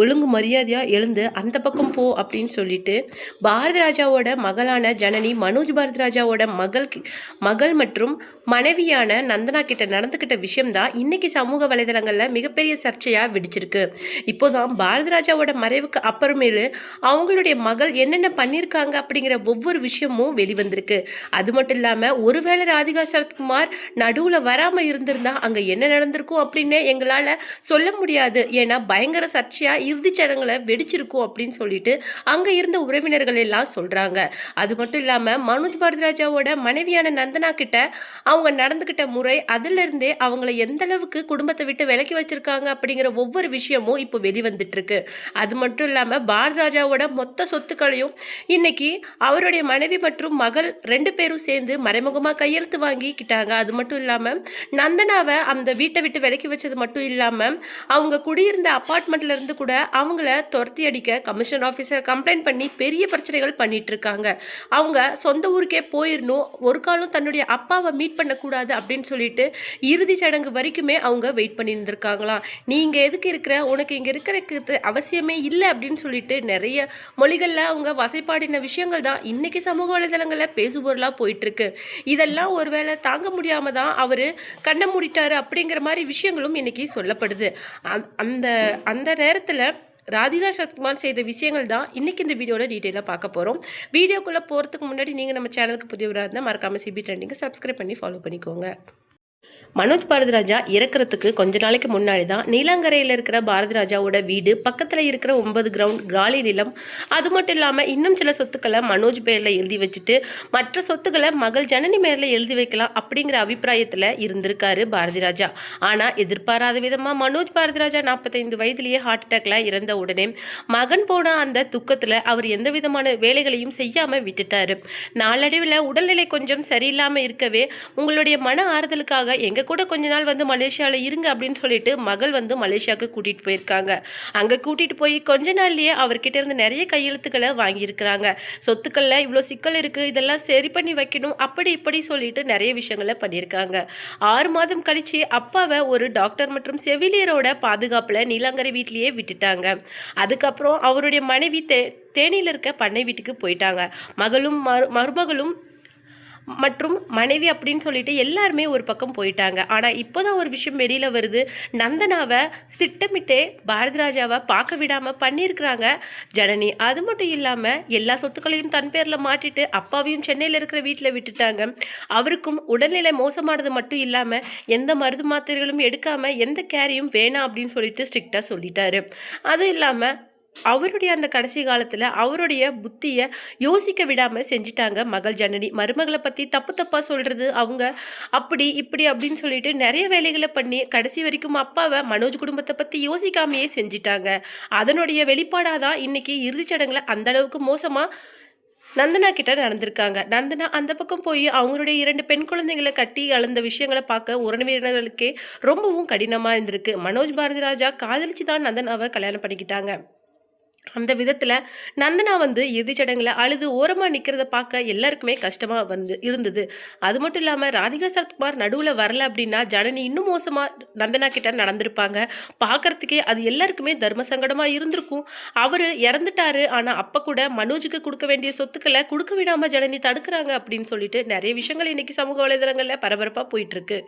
ஒழுங்கு மரியாதையா எழுந்து அந்த பக்கம் போ அப்படின்னு சொல்லிட்டு பாரதி ராஜாவோட மகளான ஜனனி மனோஜ் பாரதி ராஜாவோட மகள் மற்றும் மனைவியான நந்தனா கிட்ட நடந்துக்கிட்ட விஷயம்தான் இன்னைக்கு சமூக வலைதளங்கள்ல மிகப்பெரிய சர்ச்சையா வெடிச்சிருக்கு. இப்போதான் பாரதி ராஜாவோட மறைவுக்கு அப்புறமேலு அவங்களுடைய மகள் என்னென்ன பண்ணியிருக்காங்க அப்படிங்கிற ஒவ்வொரு விஷயமும் வெளிவந்திருக்கு. அது மட்டும் இல்லாம ஒருவேளை ராதிகா சரத்குமார் நடுவுல வராம இருந்திருந்தா அங்க என்ன நடந்திருக்கும் அப்படின்னு எங்களால சொல்ல முடியாது. ஏன்னா பயங்கர சர்ச்சையா இறுதிச் சடங்குல வெடிச்சிருக்கும் அப்படின்னு சொல்லிட்டு அங்க இருந்த உறவினர்கள் எல்லாம் சொல்றாங்க. அது மட்டும் இல்லாம மனோஜ் பாரதிராஜாவோட மனைவியான நந்தனா கிட்ட அவங்க நடந்துகிட்ட முறை, அதுல இருந்தே அவங்கள எந்த அளவுக்கு குடும்பத்தை விட்டு விலக்கி வச்சிருக்காங்க அப்படிங்கிற ஒவ்வொரு விஷயமும் இப்போ வெளிவந்துட்டு இருக்கு. அது மட்டும் இல்லாம பாரதிராஜாவோட மொத்த சொத்துக்களையும் இன்னைக்கு அவருடைய மனைவி மற்றும் மகள் 2 பேரும் சேர்ந்து மறைமுகமா கையெழுத்து வாங்கிக்கிட்டாங்க. அது மட்டும் இல்லாம நந்தனாவை அந்த வீட்டை விட்டு விலக்கி வச்சது மட்டும் இல்லாம அவங்க குடியிருந்த அபார்ட்மெண்ட்ல இருந்து கூட அவங்கள துரத்தி அடிக்க கமிஷன் ஆஃபீஸர் கம்ப்ளைண்ட் பண்ணி பெரிய பிரச்சனைகள் பண்ணிட்டு இருக்காங்க. அவங்க சொந்த ஊருக்கே போயிடணும், ஒரு காலம் தன்னுடைய அப்பாவை மீட் பண்ணக்கூடாது அப்படின்னு சொல்லிட்டு இறுதி சடங்கு வரைக்குமே அவங்க வெயிட் பண்ணி இருந்திருக்காங்களாம். நீங்க எதுக்கு இருக்கிற, உனக்கு இங்க இருக்கிறதுக்கு அவசியமே இல்லை அப்படின்னு சொல்லிட்டு நிறைய மொழிகள்ல அவங்க வசைப்பாடின விஷயங்கள் தான் இன்னைக்கு சமூக வலைதளங்கள்ல பேசுபொருளா போயிட்டு இருக்கு. இதெல்லாம் ஒருவேளை தாங்க முடியாம தான் அவரு கண்ணை மூடிட்டாரு அப்படிங்கிற மாதிரி விஷயங்களும் இன்னைக்கு சொல்லப்படுது. அந்த அந்த நேரத்தில் ராதிகா சரத்குமார் செய்த விஷயங்கள் தான் இன்றைக்கி இந்த வீடியோவில் டீட்டெயிலாக பார்க்க போகிறோம். வீடியோக்குள்ளே போகிறதுக்கு முன்னாடி நீங்கள் நம்ம சேனலுக்கு புதியவராக இருந்தால் மறக்காமல் சிபி ட்ரெண்டிங்கை சப்ஸ்கிரைப் பண்ணி ஃபாலோ பண்ணிக்கோங்க. மனோஜ் பாரதிராஜா இறக்குறதுக்கு கொஞ்ச நாளைக்கு முன்னாடி தான் நீலாங்கரையில் இருக்கிற பாரதிராஜாவோட வீடு பக்கத்தில் இருக்கிற 9 கிரவுண்ட் காலி நிலம், அது மட்டும் இல்லாமல் இன்னும் சில சொத்துக்களை மனோஜ் பேரில் எழுதி வச்சுட்டு மற்ற சொத்துக்களை மகள் ஜனனி பேரில் எழுதி வைக்கலாம் அப்படிங்கிற அபிப்பிராயத்தில் இருந்திருக்காரு பாரதிராஜா. ஆனால் எதிர்பாராத விதமாக மனோஜ் பாரதிராஜா 45 வயதிலேயே ஹார்ட் அட்டாக்ல இறந்த உடனே மகன் போன அந்த துக்கத்தில் அவர் எந்த விதமான வேலைகளையும் செய்யாமல் விட்டுட்டாரு. நாளடைவில் உடல்நிலை கொஞ்சம் சரியில்லாமல் இருக்கவே உங்களுடைய மன ஆறுதலுக்காக எங்க கூட கொஞ்ச நாள் வந்து மலேசியாவில் இருங்க அப்படின்னு சொல்லிட்டு மகள் வந்து மலேசியாவுக்கு கூட்டிட்டு போயிருக்காங்க. அங்கே கூட்டிட்டு போய் கொஞ்ச நாள்லயே அவர்கிட்ட இருந்து நிறைய கையெழுத்துக்களை வாங்கியிருக்கிறாங்க. சொத்துக்கள்ல இவ்வளோ சிக்கல் இருக்கு, இதெல்லாம் சரி பண்ணி வைக்கணும், அப்படி இப்படி சொல்லிட்டு நிறைய விஷயங்களை பண்ணியிருக்காங்க. 6 மாதம் கழிச்சு அப்பாவை ஒரு டாக்டர் மற்றும் செவிலியரோட பாதுகாப்புல நீலாங்கரை வீட்லயே விட்டுட்டாங்க. அதுக்கப்புறம் அவருடைய மனைவி தேனியில் இருக்க பண்ணை வீட்டுக்கு போயிட்டாங்க. மகளும் மருமகளும் மற்றும் மனைவி அப்படின்னு சொல்லிட்டு எல்லாருமே ஒரு பக்கம் போயிட்டாங்க. ஆனால் இப்போதான் ஒரு விஷயம் வெளியில் வருது. நந்தனாவை திட்டமிட்டே பாரதிராஜாவை பார்க்க விடாமல் பண்ணியிருக்கிறாங்க ஜனனி. அது மட்டும் இல்லாமல் எல்லா சொத்துக்களையும் தன் பேரில் மாட்டிட்டு அப்பாவையும் சென்னையில் இருக்கிற வீட்டில் விட்டுட்டாங்க. அவருக்கும் உடல்நிலை மோசமானது மட்டும் இல்லாமல் எந்த மருந்து மாத்திரைகளும் எடுக்காமல் எந்த கேரையும் வேணாம் அப்படின்னு சொல்லிட்டு ஸ்ட்ரிக்டாக சொல்லிட்டாரு. அதுவும் இல்லாமல் அவருடைய அந்த கடைசி காலத்தில் அவருடைய புத்தியை யோசிக்க விடாமல் செஞ்சிட்டாங்க மகள் ஜனனி. மருமகளை பற்றி தப்பு தப்பாக சொல்கிறது, அவங்க அப்படி இப்படி அப்படின்னு சொல்லிட்டு நிறைய வேலைகளை பண்ணி கடைசி வரைக்கும் அப்பாவை மனோஜ் குடும்பத்தை பற்றி யோசிக்காமையே செஞ்சிட்டாங்க. அதனுடைய வெளிப்பாடாக தான் இன்னைக்கு இறுதிச்சடங்குல அந்த அளவுக்கு மோசமாக நந்தனா கிட்ட நடந்திருக்காங்க. நந்தனா அந்த பக்கம் போய் அவங்களுடைய 2 பெண் குழந்தைகளை கட்டி அளந்த விஷயங்களை பார்க்க உறவினர்களுக்கே ரொம்பவும் கடினமாக இருந்திருக்கு. மனோஜ் பாரதிராஜா காதலிச்சு தான் நந்தனாவை கல்யாணம் பண்ணிக்கிட்டாங்க. அந்த விதத்தில் நந்தனா வந்து இறுதிச்சடங்குல அழுது ஓரமாக நிற்கிறத பார்க்க எல்லாருக்குமே கஷ்டமாக இருந்தது. அது மட்டும் இல்லாமல் ராதிகா சரத்குமார் நடுவில் வரல அப்படின்னா ஜனனி இன்னும் மோசமாக நந்தனா கிட்ட நடந்திருப்பாங்க. பார்க்கறதுக்கே அது எல்லாருக்குமே தர்ம சங்கடமாக இருந்திருக்கும். அவர் இறந்துட்டாரு, ஆனால் அப்போ கூட மனோஜுக்கு கொடுக்க வேண்டிய சொத்துக்களை கொடுக்க விடாமல் ஜனனி தடுக்கிறாங்க அப்படின்னு சொல்லிட்டு நிறைய விஷயங்கள் இன்னைக்கு சமூக வலைதளங்களில் பரபரப்பாக போயிட்டு இருக்கு.